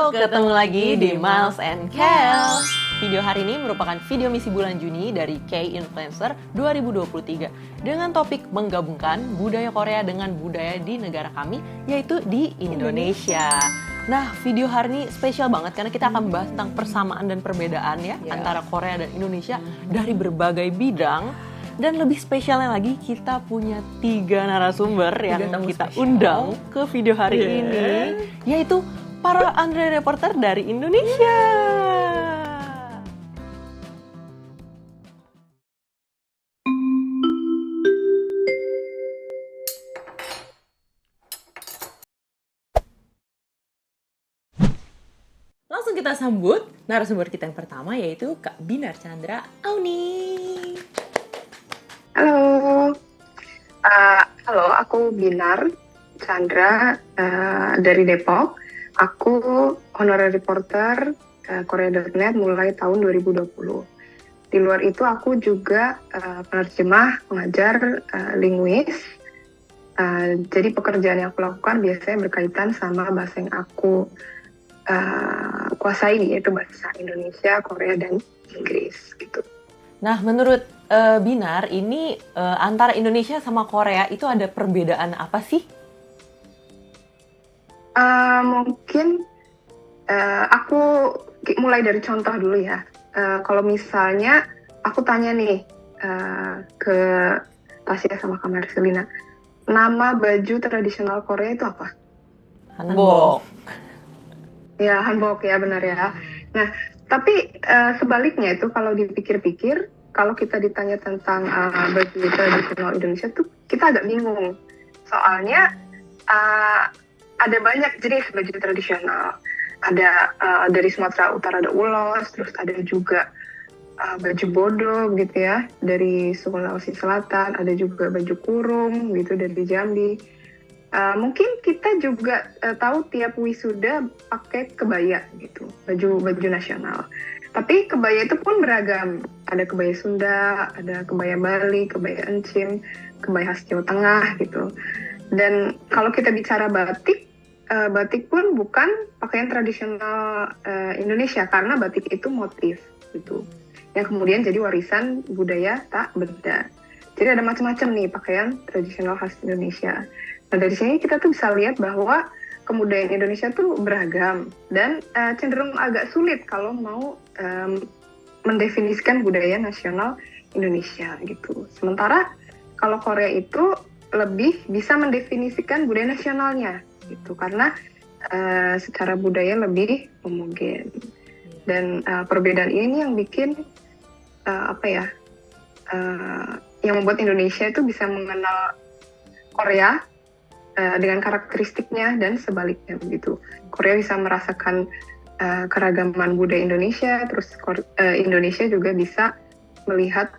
ketemu lagi di Miles and Kel. Video hari ini merupakan video misi bulan Juni dari K-Influencer 2023 dengan topik menggabungkan budaya Korea dengan budaya di negara kami, yaitu di Indonesia. Nah, video hari ini spesial banget karena kita akan membahas tentang persamaan dan perbedaan antara Korea dan Indonesia dari berbagai bidang. Dan lebih spesialnya lagi, kita punya 3 narasumber yang kita undang ke video hari ini, yaitu para Andre reporter dari Indonesia. Langsung kita sambut narasumber kita yang pertama, yaitu Kak Binar Chandra Auni. Halo, aku Binar Chandra dari Depok. Aku honorary reporter Korea.net mulai tahun 2020. Di luar itu aku juga penerjemah, pengajar, linguis. Jadi pekerjaan yang aku lakukan biasanya berkaitan sama bahasa yang aku kuasai, yaitu bahasa Indonesia, Korea, dan Inggris gitu. Nah, menurut Binar, ini antara Indonesia sama Korea itu ada perbedaan apa sih? Mungkin aku mulai dari contoh dulu ya. Kalau misalnya aku tanya nih ke Tasya sama Kak Marcelina, nama baju tradisional Korea itu apa? Hanbok. Ya, hanbok ya, benar ya. Nah, tapi sebaliknya itu kalau dipikir-pikir, kalau kita ditanya tentang baju tradisional Indonesia tuh kita agak bingung. Soalnya ada banyak jenis baju tradisional. Ada dari Sumatera Utara ada ulos, terus ada juga baju bodo gitu ya, dari Sulawesi Selatan, ada juga baju kurung gitu dari Jambi. Mungkin kita juga tahu tiap wisuda pakai kebaya gitu, baju nasional. Tapi kebaya itu pun beragam. Ada kebaya Sunda, ada kebaya Bali, kebaya Encim, kebaya khas Jawa Tengah gitu. Dan kalau kita bicara batik, batik pun bukan pakaian tradisional Indonesia karena batik itu motif gitu. Yang kemudian jadi warisan budaya tak benda. Jadi ada macam-macam nih pakaian tradisional khas Indonesia. Nah, dari sini kita tuh bisa lihat bahwa kebudayaan Indonesia tuh beragam dan cenderung agak sulit kalau mau mendefinisikan budaya nasional Indonesia gitu. Sementara kalau Korea itu lebih bisa mendefinisikan budaya nasionalnya gitu karena secara budaya lebih homogen. Dan perbedaan ini yang bikin yang membuat Indonesia itu bisa mengenal Korea dengan karakteristiknya dan sebaliknya begitu. Korea bisa merasakan keragaman budaya Indonesia, terus Indonesia juga bisa melihat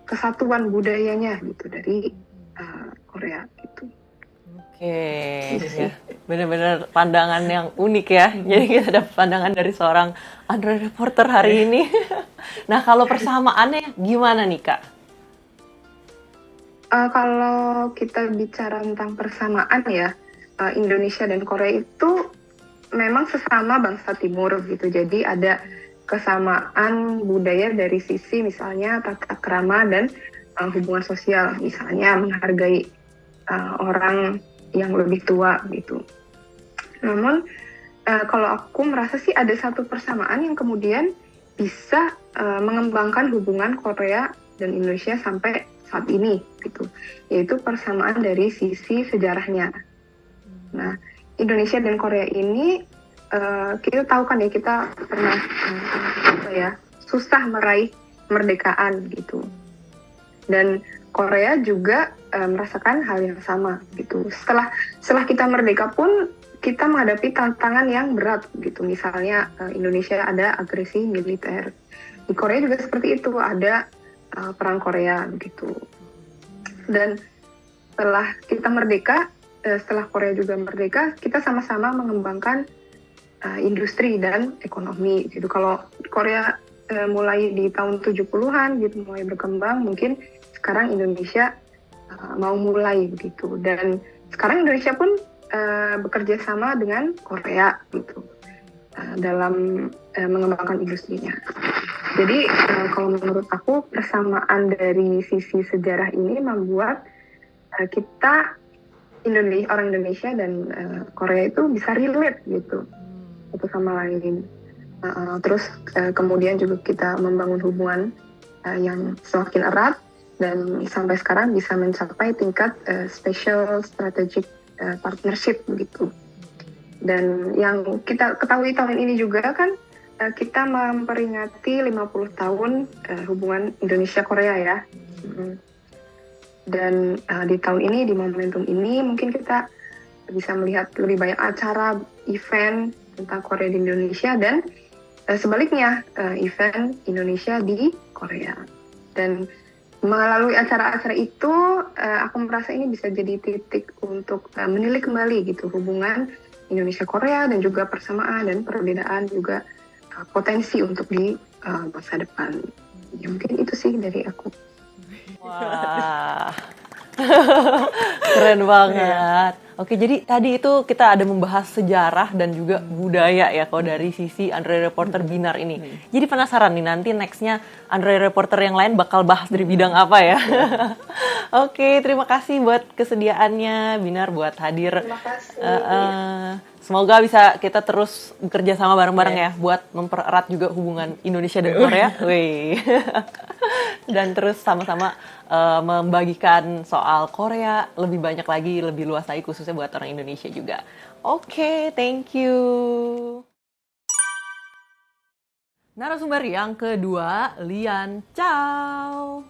kesatuan budayanya gitu dari Korea gitu. Oke, ya, benar-benar pandangan yang unik ya. Jadi kita ada pandangan dari seorang Andre reporter hari ini. Nah, kalau persamaannya gimana nih, Kak? Kalau kita bicara tentang persamaan ya, Indonesia dan Korea itu memang sesama bangsa timur gitu. Jadi ada kesamaan budaya dari sisi misalnya tata krama dan hubungan sosial. Misalnya menghargai orang yang lebih tua gitu. Namun kalau aku merasa sih ada satu persamaan yang kemudian bisa mengembangkan hubungan Korea dan Indonesia sampai saat ini gitu, yaitu persamaan dari sisi sejarahnya. Nah, Indonesia dan Korea ini kita tahu kan ya, kita pernah susah meraih kemerdekaan gitu. Dan Korea juga merasakan hal yang sama gitu. Setelah kita merdeka pun kita menghadapi tantangan yang berat gitu. Misalnya Indonesia ada agresi militer. Di Korea juga seperti itu, ada perang Korea begitu. Dan setelah kita merdeka, setelah Korea juga merdeka, kita sama-sama mengembangkan industri dan ekonomi gitu. Kalau Korea mulai di tahun 70-an gitu mulai berkembang, mungkin sekarang Indonesia mau mulai begitu. Dan sekarang Indonesia pun bekerja sama dengan Korea gitu. dalam mengembangkan industrinya. Jadi kalau menurut aku persamaan dari sisi sejarah ini membuat kita orang Indonesia dan Korea itu bisa relate gitu satu sama lain. Terus kemudian juga kita membangun hubungan yang semakin erat dan sampai sekarang bisa mencapai tingkat special strategic partnership begitu. Dan yang kita ketahui tahun ini juga kan kita memperingati 50 tahun hubungan Indonesia-Korea ya. Dan di tahun ini, di momentum ini mungkin kita bisa melihat lebih banyak acara, event tentang Korea di Indonesia dan sebaliknya event Indonesia di Korea. Dan melalui acara-acara itu aku merasa ini bisa jadi titik untuk menilik kembali gitu hubungan Indonesia-Korea dan juga persamaan dan perbedaan juga potensi untuk di masa depan. Ya mungkin itu sih dari aku. Wah, keren banget. Oke, jadi tadi itu kita ada membahas sejarah dan juga budaya ya kalau dari sisi Andre Reporter Binar ini. Jadi penasaran nih nanti nextnya Andre Reporter yang lain bakal bahas dari bidang apa ya. Oke, terima kasih buat kesediaannya Binar buat hadir. Terima kasih. Semoga bisa kita terus bekerja sama bareng-bareng ya buat mempererat juga hubungan Indonesia dan Korea. Wih. Dan terus sama-sama membagikan soal Korea lebih banyak lagi, lebih luas lagi khususnya buat orang Indonesia juga. Oke, thank you. Narasumber yang kedua, Lian Chow.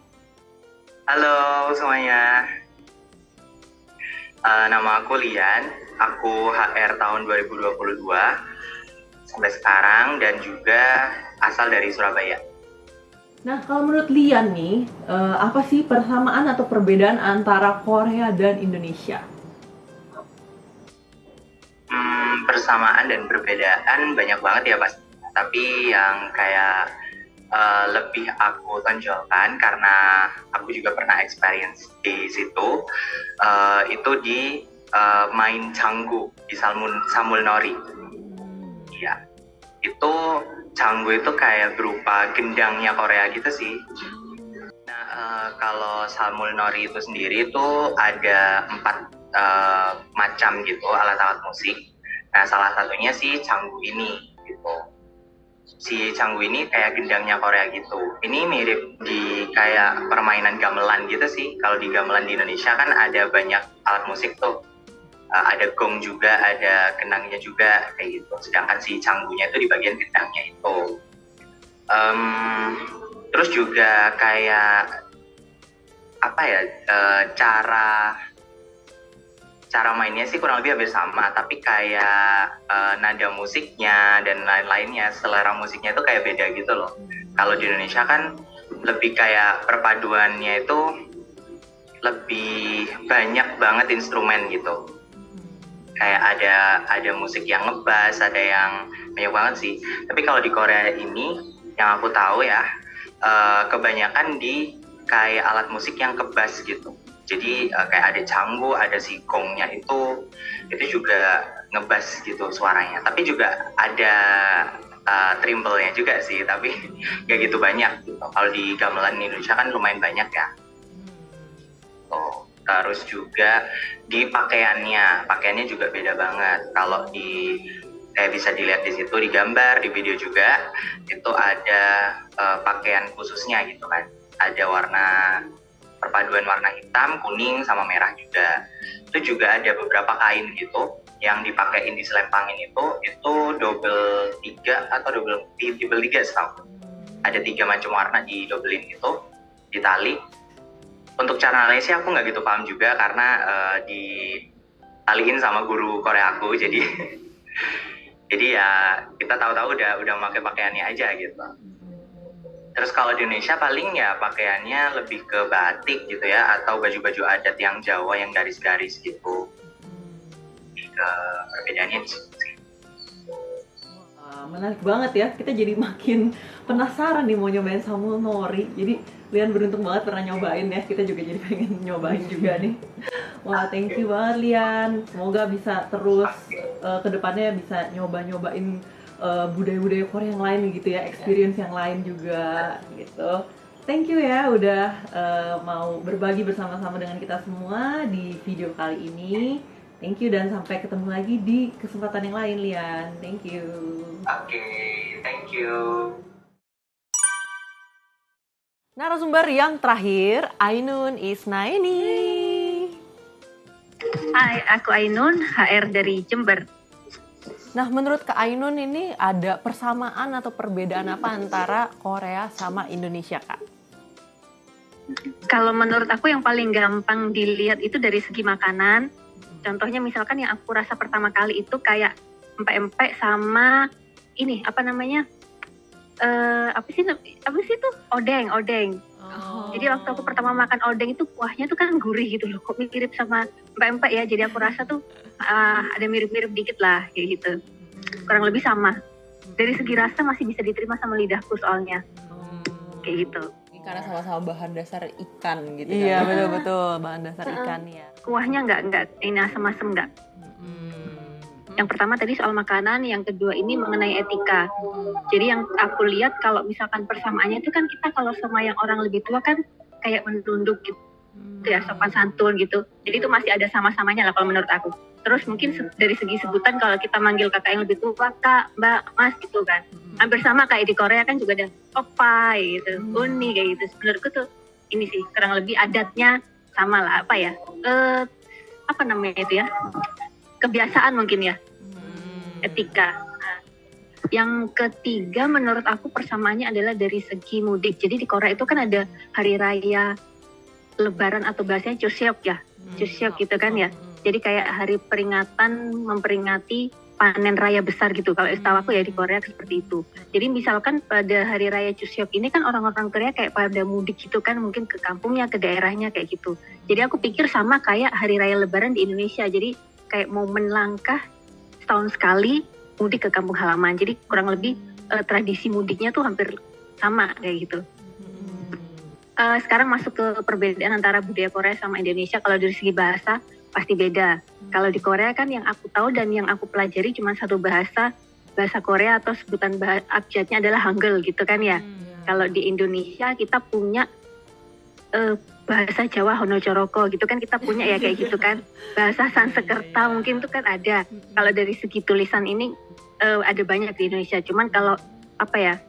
Halo semuanya, nama aku Lian, aku HR tahun 2022 sampai sekarang dan juga asal dari Surabaya. Nah, kalau menurut Lian nih, apa sih persamaan atau perbedaan antara Korea dan Indonesia? Persamaan dan perbedaan banyak banget ya pasti, tapi yang kayak lebih aku tonjolkan karena aku juga pernah experience di situ, itu di main Canggu di Samulnori. Iya, itu Canggu itu kayak berupa gendangnya Korea gitu sih. Nah, kalau Samulnori itu sendiri itu ada 4 macam gitu alat-alat musik. Nah, salah satunya si Canggu ini gitu. Si Canggu ini kayak gendangnya Korea gitu. Ini mirip di kayak permainan gamelan gitu sih. Kalau di gamelan di Indonesia kan ada banyak alat musik tuh. Ada gong juga, ada kenangnya juga kayak gitu. Sedangkan si canggunya itu di bagian gendangnya itu. Terus juga kayak apa ya, cara mainnya sih kurang lebih hampir sama, tapi kayak nada musiknya dan lain-lainnya, selera musiknya itu kayak beda gitu loh. Kalau di Indonesia kan lebih kayak perpaduannya itu lebih banyak banget instrumen gitu. Kayak ada musik yang ngebass, ada yang banyak banget sih. Tapi kalau di Korea ini yang aku tahu ya, kebanyakan di kayak alat musik yang kebass gitu. Jadi kayak ada canggu, ada si gongnya itu juga ngebass gitu suaranya. Tapi juga ada trimble-nya juga sih, tapi gak gitu banyak gitu. Kalau di gamelan Indonesia kan lumayan banyak ya. Terus juga di pakaiannya juga beda banget. Kalau kayak bisa dilihat di situ, di gambar, di video juga itu ada pakaian khususnya gitu kan. Ada perpaduan warna hitam, kuning, sama merah juga. Itu juga ada beberapa kain gitu yang dipakein di selempangin itu double 3 atau double 3 setahu. Ada 3 macam warna di dobelin itu, di tali. Untuk cara nalesnya aku nggak gitu paham juga karena ditaliin sama guru Korea aku, jadi ya kita tahu-tahu udah pakai pakaiannya aja gitu. Terus kalau di Indonesia paling ya pakaiannya lebih ke batik gitu ya, atau baju-baju adat yang Jawa yang garis-garis gitu. Perbedaannya di situ sih. Menarik banget ya, kita jadi makin penasaran nih mau nyobain Samulnori. Jadi Lian beruntung banget pernah nyobain ya, kita juga jadi pengen nyobain juga nih. Wah, thank you banget Lian. Semoga bisa terus kedepannya bisa nyobain budaya-budaya Korea yang lain gitu ya, experience yang lain juga gitu. Thank you ya udah mau berbagi bersama-sama dengan kita semua di video kali ini. Thank you dan sampai ketemu lagi di kesempatan yang lain, Lian. Thank you. Oke, thank you. Narasumber yang terakhir, Ainun Isnaini. Hai, aku Ainun, HR dari Jember. Nah, menurut Kak Ainun ini ada persamaan atau perbedaan apa antara Korea sama Indonesia, Kak? Kalau menurut aku yang paling gampang dilihat itu dari segi makanan. Contohnya misalkan yang aku rasa pertama kali itu kayak empek-empek sama ini apa namanya? Apa sih itu? Odeng. Oh. Jadi waktu aku pertama makan odeng itu kuahnya tuh kan gurih gitu loh. Kok mirip sama empek-empek ya. Jadi aku rasa tuh ada mirip-mirip dikit lah kayak gitu. Kurang lebih sama. Dari segi rasa masih bisa diterima sama lidahku soalnya. Kayak gitu. Karena sama-sama bahan dasar ikan gitu. Iya, kan? Betul-betul bahan dasar ikan ya. Kuahnya nggak ini asam-asam nggak. Yang pertama tadi soal makanan, yang kedua ini mengenai etika. Jadi yang aku lihat kalau misalkan persamaannya itu kan kita kalau sama yang orang lebih tua kan kayak menunduk gitu, ya sopan santun gitu. Jadi itu masih ada sama-samanya lah kalau menurut aku. Terus mungkin dari segi sebutan kalau kita manggil kakak yang lebih tua, kak, mbak, mas gitu kan. Hampir sama kayak di Korea kan juga ada opa gitu, uni kayak gitu. Menurutku tuh ini sih kurang lebih adatnya sama lah apa ya? Apa namanya itu ya? Kebiasaan mungkin ya, etika. Nah, yang ketiga menurut aku persamaannya adalah dari segi mudik. Jadi di Korea itu kan ada hari raya Lebaran atau bahasanya Chuseok ya, Chuseok gitu kan ya. Jadi kayak hari peringatan memperingati panen raya besar gitu. Kalau setahu aku ya di Korea seperti itu. Jadi misalkan pada hari raya Chuseok ini kan orang-orang Korea kayak pada mudik gitu kan, mungkin ke kampungnya, ke daerahnya kayak gitu. Jadi aku pikir sama kayak hari raya Lebaran di Indonesia. Jadi kayak momen langkah setahun sekali mudik ke kampung halaman. Jadi kurang lebih tradisi mudiknya tuh hampir sama kayak gitu. Sekarang masuk ke perbedaan antara budaya Korea sama Indonesia. Kalau dari segi bahasa pasti beda. Kalau di Korea kan yang aku tahu dan yang aku pelajari cuma satu bahasa Korea atau sebutan abjadnya adalah Hangul gitu kan ya. Kalau di Indonesia kita punya bahasa Jawa Honocoroko gitu kan kita punya ya kayak gitu kan. Bahasa Sanskerta mungkin itu kan ada. Kalau dari segi tulisan ini ada banyak di Indonesia. Cuman kalau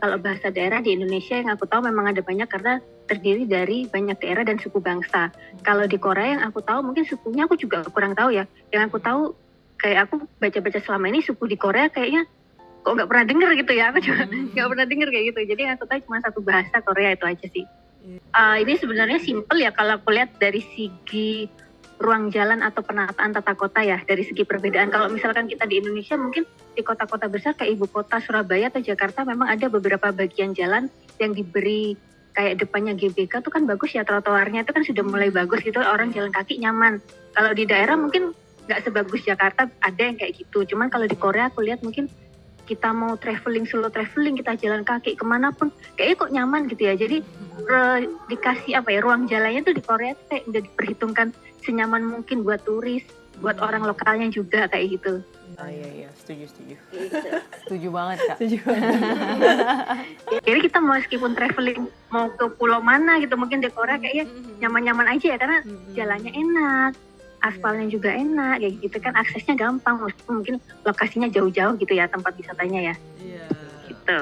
kalau bahasa daerah di Indonesia yang aku tahu memang ada banyak karena terdiri dari banyak daerah dan suku bangsa. Kalau di Korea yang aku tahu mungkin sukunya aku juga kurang tahu ya. Yang aku tahu kayak aku baca-baca selama ini suku di Korea kayaknya kok nggak pernah dengar gitu ya. Aku juga nggak pernah dengar kayak gitu. Jadi yang aku tahu cuma satu bahasa Korea itu aja sih. Ini sebenarnya simple ya kalau aku lihat dari segi ruang jalan atau penataan tata kota ya, dari segi perbedaan. Kalau misalkan kita di Indonesia mungkin di kota-kota besar kayak ibu kota Surabaya atau Jakarta memang ada beberapa bagian jalan yang diberi kayak depannya GBK tuh kan bagus ya, trotoarnya itu kan sudah mulai bagus gitu, orang jalan kaki nyaman. Kalau di daerah mungkin nggak sebagus Jakarta, ada yang kayak gitu. Cuman kalau di Korea aku lihat mungkin kita mau solo traveling, kita jalan kaki kemanapun, kayaknya kok nyaman gitu ya. Jadi dikasih ruang jalannya tuh di Korea tuh kayak udah diperhitungkan senyaman mungkin buat turis, buat orang lokalnya juga kayak gitu. Oh iya, setuju. Setuju banget Kak. Jadi kita meskipun traveling mau ke pulau mana gitu, mungkin di Korea kayaknya nyaman-nyaman aja ya, karena jalannya enak, aspalnya juga enak, kayak gitu kan, aksesnya gampang, mungkin lokasinya jauh-jauh gitu ya tempat wisatanya ya. Iya. Gitu.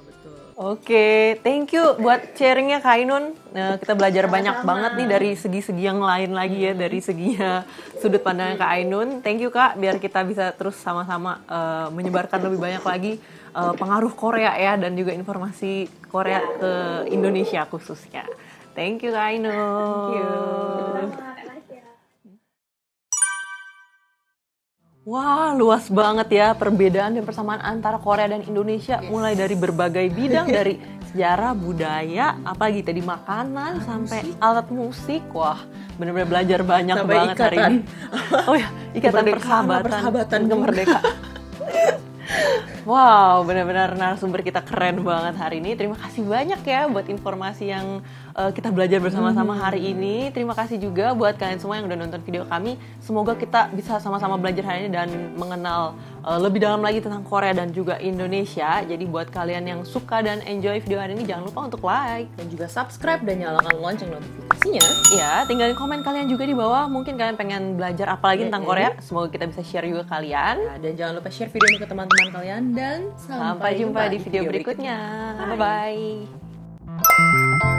Betul. Oke, thank you buat sharingnya Kak Ainun. Kita belajar banyak banget nih dari segi-segi yang lain lagi ya, dari seginya sudut pandang Kak Ainun. Thank you Kak, biar kita bisa terus sama-sama menyebarkan lebih banyak lagi pengaruh Korea ya, dan juga informasi Korea ke Indonesia khususnya. Thank you Kak Ainun. Thank you. Wah, luas banget ya perbedaan dan persamaan antara Korea dan Indonesia. Mulai dari berbagai bidang, dari sejarah, budaya, apalagi tadi makanan, sampai alat musik. Wah, benar-benar belajar banyak sampai banget ikatan. Hari ini. Oh ya, ikatan persahabatan kemerdekaan. Wow, benar-benar narasumber kita keren banget hari ini. Terima kasih banyak ya buat informasi yang kita belajar bersama-sama hari ini. Terima kasih juga buat kalian semua yang udah nonton video kami. Semoga kita bisa sama-sama belajar hari ini dan mengenal lebih dalam lagi tentang Korea dan juga Indonesia. Jadi buat kalian yang suka dan enjoy video hari ini, jangan lupa untuk like Dan juga subscribe dan nyalakan lonceng notifikasinya. ya, tinggalin komen kalian juga di bawah. Mungkin kalian pengen belajar apa lagi tentang Korea. Semoga kita bisa share juga kalian. Ya, dan jangan lupa share video ini ke teman-teman kalian. Dan Sampai jumpa di video berikutnya. Bye-bye.